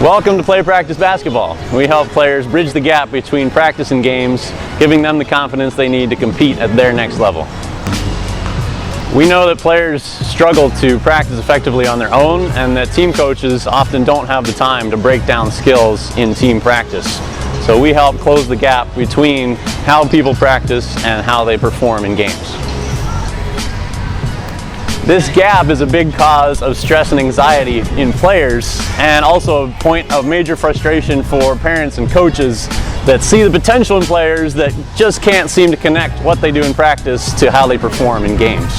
Welcome to Play Practice Basketball. We help players bridge the gap between practice and games, giving them the confidence they need to compete at their next level. We know that players struggle to practice effectively on their own, and that team coaches often don't have the time to break down skills in team practice. So we help close the gap between how people practice and how they perform in games. This gap is a big cause of stress and anxiety in players, and also a point of major frustration for parents and coaches that see the potential in players that just can't seem to connect what they do in practice to how they perform in games.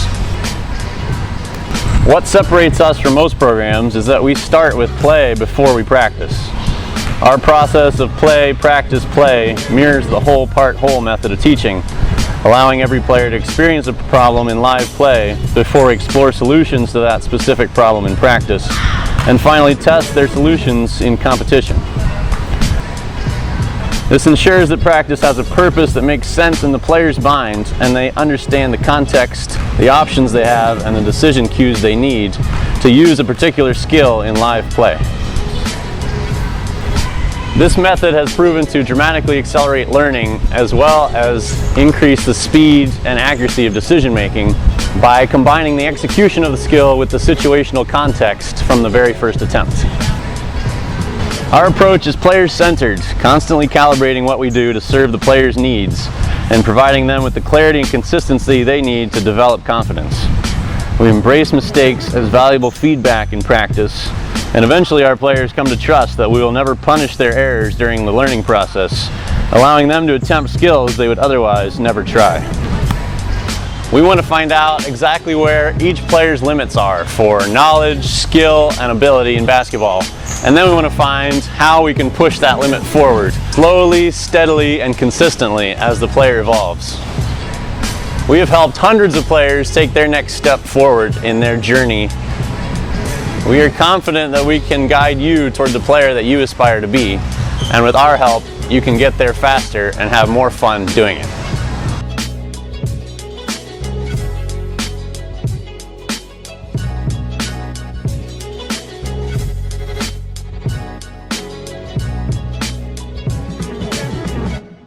What separates us from most programs is that we start with play before we practice. Our process of play, practice, play mirrors the whole part whole method of teaching, allowing every player to experience a problem in live play before we explore solutions to that specific problem in practice, and finally test their solutions in competition. This ensures that practice has a purpose that makes sense in the player's mind, and they understand the context, the options they have, and the decision cues they need to use a particular skill in live play. This method has proven to dramatically accelerate learning, as well as increase the speed and accuracy of decision making by combining the execution of the skill with the situational context from the very first attempt. Our approach is player-centered, constantly calibrating what we do to serve the player's needs and providing them with the clarity and consistency they need to develop confidence. We embrace mistakes as valuable feedback in practice, and eventually our players come to trust that we will never punish their errors during the learning process, allowing them to attempt skills they would otherwise never try. We want to find out exactly where each player's limits are for knowledge, skill, and ability in basketball, and then we want to find how we can push that limit forward, slowly, steadily, and consistently as the player evolves. We have helped hundreds of players take their next step forward in their journey. We are confident that we can guide you toward the player that you aspire to be, and with our help, you can get there faster and have more fun doing it.